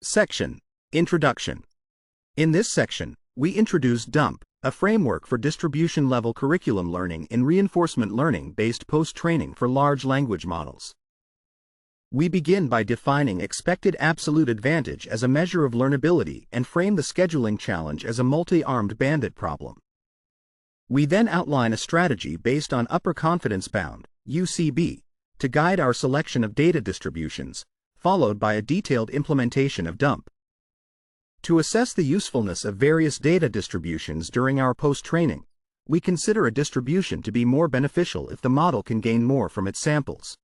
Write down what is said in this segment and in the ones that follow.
Section: Introduction. In this section, we introduce DUMP, a framework for distribution-level curriculum learning in reinforcement learning-based post-training for large language models. We begin by defining expected absolute advantage as a measure of learnability and frame the scheduling challenge as a multi-armed bandit problem. We then outline a strategy based on upper confidence bound, UCB, to guide our selection of data distributions, followed by a detailed implementation of DUMP. To assess the usefulness of various data distributions during our post-training, we consider a distribution to be more beneficial if the model can gain more from its samples.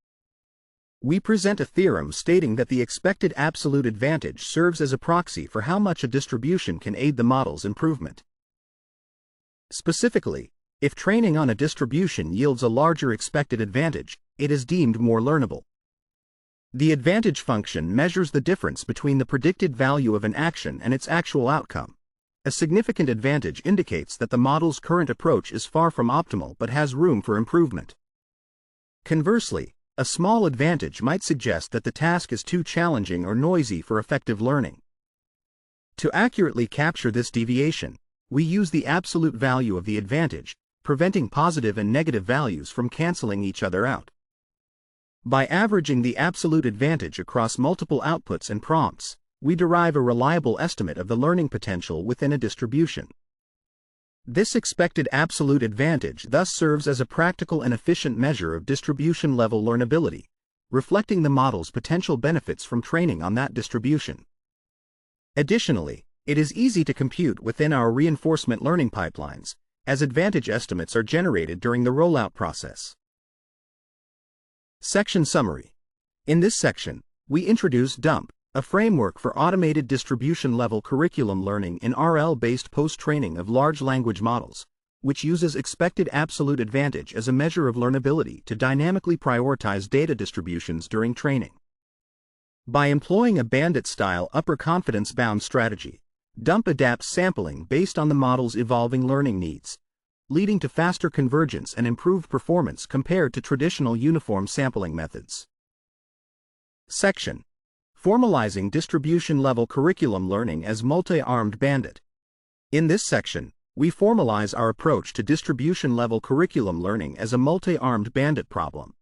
We present a theorem stating that the expected absolute advantage serves as a proxy for how much a distribution can aid the model's improvement. Specifically, if training on a distribution yields a larger expected advantage, it is deemed more learnable. The advantage function measures the difference between the predicted value of an action and its actual outcome. A significant advantage indicates that the model's current approach is far from optimal but has room for improvement. Conversely, a small advantage might suggest that the task is too challenging or noisy for effective learning. To accurately capture this deviation, we use the absolute value of the advantage, preventing positive and negative values from canceling each other out. By averaging the absolute advantage across multiple outputs and prompts, we derive a reliable estimate of the learning potential within a distribution. This expected absolute advantage thus serves as a practical and efficient measure of distribution-level learnability, reflecting the model's potential benefits from training on that distribution. Additionally, it is easy to compute within our reinforcement learning pipelines, as advantage estimates are generated during the rollout process. Section Summary. In this section, we introduce DUMP, a framework for automated distribution-level curriculum learning in RL-based post-training of large language models, which uses expected absolute advantage as a measure of learnability to dynamically prioritize data distributions during training. By employing a bandit-style upper confidence-bound strategy, DUMP adapts sampling based on the model's evolving learning needs, leading to faster convergence and improved performance compared to traditional uniform sampling methods. Section: Formalizing distribution-level curriculum learning as multi-armed bandit. In this section, we formalize our approach to distribution-level curriculum learning as a multi-armed bandit problem.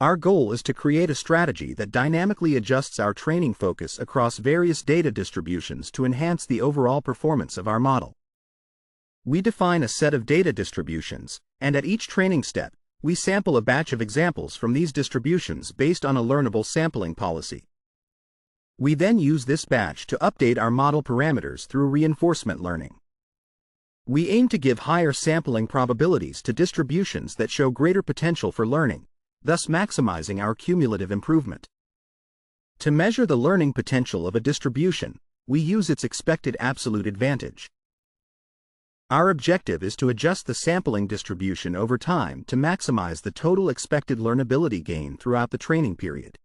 Our goal is to create a strategy that dynamically adjusts our training focus across various data distributions to enhance the overall performance of our model. We define a set of data distributions, and at each training step, we sample a batch of examples from these distributions based on a learnable sampling policy. We then use this batch to update our model parameters through reinforcement learning. We aim to give higher sampling probabilities to distributions that show greater potential for learning, thus maximizing our cumulative improvement. To measure the learning potential of a distribution, we use its expected absolute advantage. Our objective is to adjust the sampling distribution over time to maximize the total expected learnability gain throughout the training period.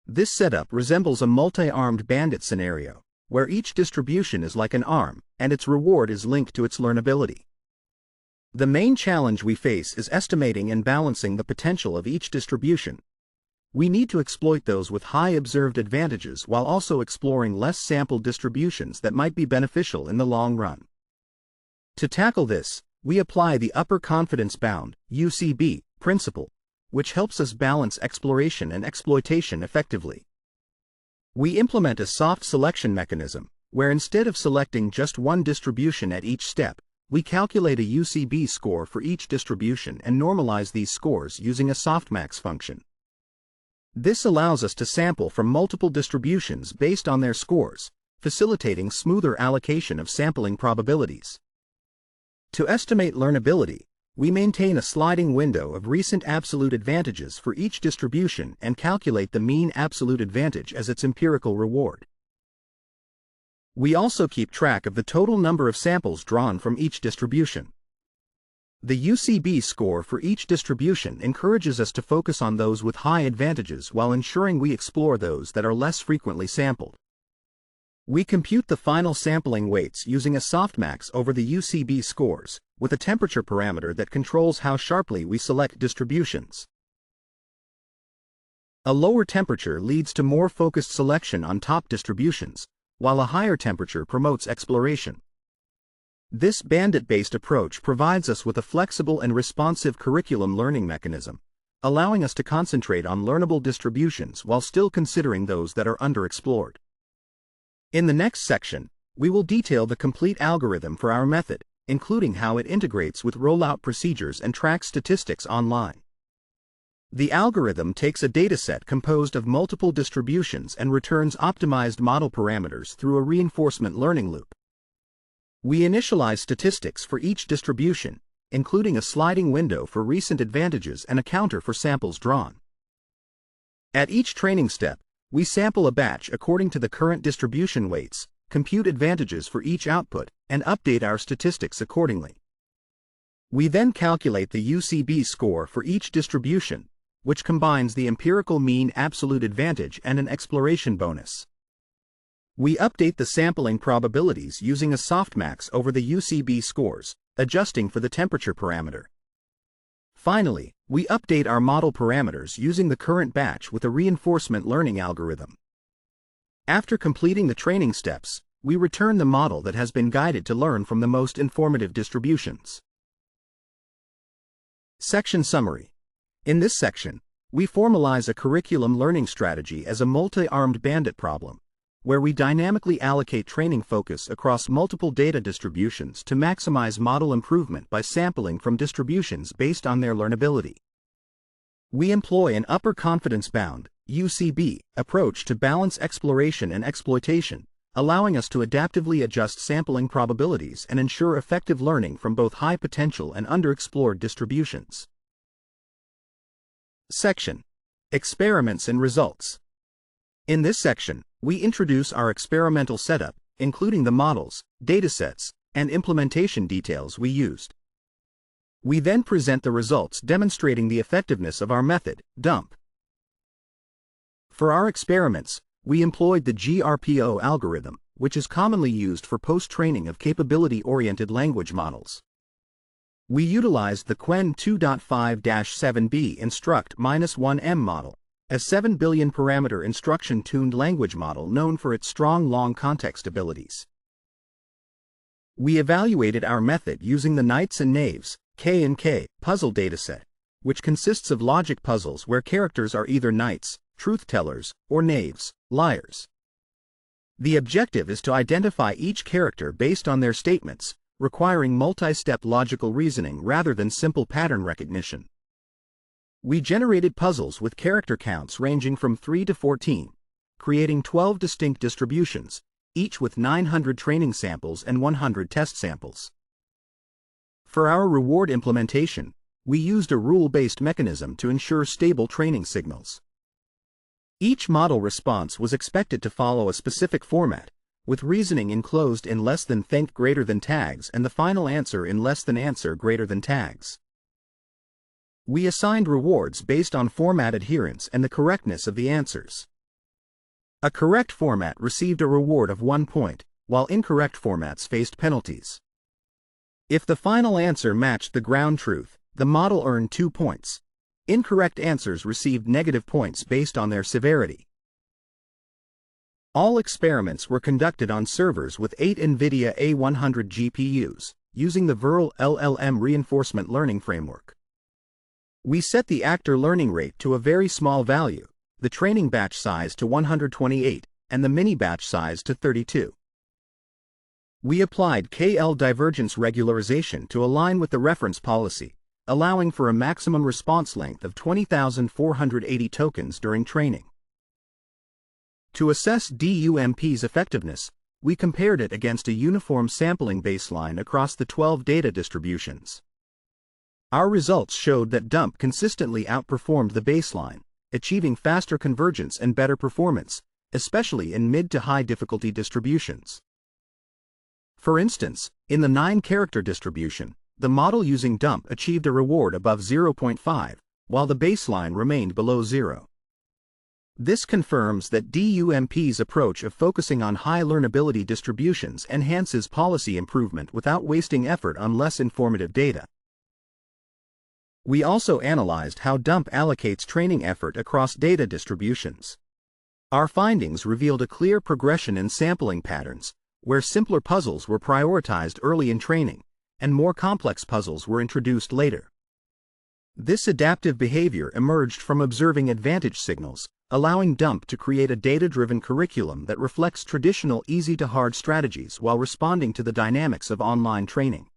This setup resembles a multi-armed bandit scenario, where each distribution is like an arm, and its reward is linked to its learnability. The main challenge we face is estimating and balancing the potential of each distribution. We need to exploit those with high observed advantages while also exploring less sampled distributions that might be beneficial in the long run. To tackle this, we apply the upper confidence bound, UCB, principle, which helps us balance exploration and exploitation effectively. We implement a soft selection mechanism, where instead of selecting just one distribution at each step, we calculate a UCB score for each distribution and normalize these scores using a softmax function. This allows us to sample from multiple distributions based on their scores, facilitating smoother allocation of sampling probabilities. To estimate learnability, we maintain a sliding window of recent absolute advantages for each distribution and calculate the mean absolute advantage as its empirical reward. We also keep track of the total number of samples drawn from each distribution. The UCB score for each distribution encourages us to focus on those with high advantages while ensuring we explore those that are less frequently sampled. We compute the final sampling weights using a softmax over the UCB scores, with a temperature parameter that controls how sharply we select distributions. A lower temperature leads to more focused selection on top distributions, while a higher temperature promotes exploration. This bandit-based approach provides us with a flexible and responsive curriculum learning mechanism, allowing us to concentrate on learnable distributions while still considering those that are underexplored. In the next section, we will detail the complete algorithm for our method, including how it integrates with rollout procedures and tracks statistics online. The algorithm takes a dataset composed of multiple distributions and returns optimized model parameters through a reinforcement learning loop. We initialize statistics for each distribution, including a sliding window for recent advantages and a counter for samples drawn. At each training step, we sample a batch according to the current distribution weights, compute advantages for each output, and update our statistics accordingly. We then calculate the UCB score for each distribution, which combines the empirical mean absolute advantage and an exploration bonus. We update the sampling probabilities using a softmax over the UCB scores, adjusting for the temperature parameter. Finally, we update our model parameters using the current batch with a reinforcement learning algorithm. After completing the training steps, we return the model that has been guided to learn from the most informative distributions. Section Summary. In this section, we formalize a curriculum learning strategy as a multi-armed bandit problem, where we dynamically allocate training focus across multiple data distributions to maximize model improvement by sampling from distributions based on their learnability. We employ an upper confidence bound (UCB) approach to balance exploration and exploitation, allowing us to adaptively adjust sampling probabilities and ensure effective learning from both high potential and underexplored distributions. Section: Experiments and Results. In this section, we introduce our experimental setup, including the models, datasets, and implementation details we used. We then present the results demonstrating the effectiveness of our method, dump. For our experiments, we employed the GRPO algorithm, which is commonly used for post-training of capability-oriented language models. We utilized the Quen 2.5-7b Instruct-1M model, a 7 billion parameter instruction-tuned language model known for its strong long context abilities. We evaluated our method using the Knights and Knaves (K&K) puzzle dataset, which consists of logic puzzles where characters are either knights, truth-tellers, or knaves, liars. The objective is to identify each character based on their statements, requiring multi-step logical reasoning rather than simple pattern recognition. We generated puzzles with character counts ranging from 3 to 14, creating 12 distinct distributions, each with 900 training samples and 100 test samples. For our reward implementation, we used a rule-based mechanism to ensure stable training signals. Each model response was expected to follow a specific format, with reasoning enclosed in less than think greater than tags and the final answer in less than answer greater than tags. We assigned rewards based on format adherence and the correctness of the answers. A correct format received a reward of 1 point, while incorrect formats faced penalties. If the final answer matched the ground truth, the model earned 2 points. Incorrect answers received negative points based on their severity. All experiments were conducted on servers with 8 NVIDIA A100 GPUs, using the Virl LLM reinforcement learning framework. We set the actor learning rate to a very small value, the training batch size to 128, and the mini batch size to 32. We applied KL divergence regularization to align with the reference policy, allowing for a maximum response length of 20,480 tokens during training. To assess DUMP's effectiveness, we compared it against a uniform sampling baseline across the 12 data distributions. Our results showed that DUMP consistently outperformed the baseline, achieving faster convergence and better performance, especially in mid to high difficulty distributions. For instance, in the 9-character distribution, the model using DUMP achieved a reward above 0.5, while the baseline remained below 0. This confirms that DUMP's approach of focusing on high learnability distributions enhances policy improvement without wasting effort on less informative data. We also analyzed how DUMP allocates training effort across data distributions. Our findings revealed a clear progression in sampling patterns, where simpler puzzles were prioritized early in training, and more complex puzzles were introduced later. This adaptive behavior emerged from observing advantage signals, allowing DUMP to create a data-driven curriculum that reflects traditional easy-to-hard strategies while responding to the dynamics of online training.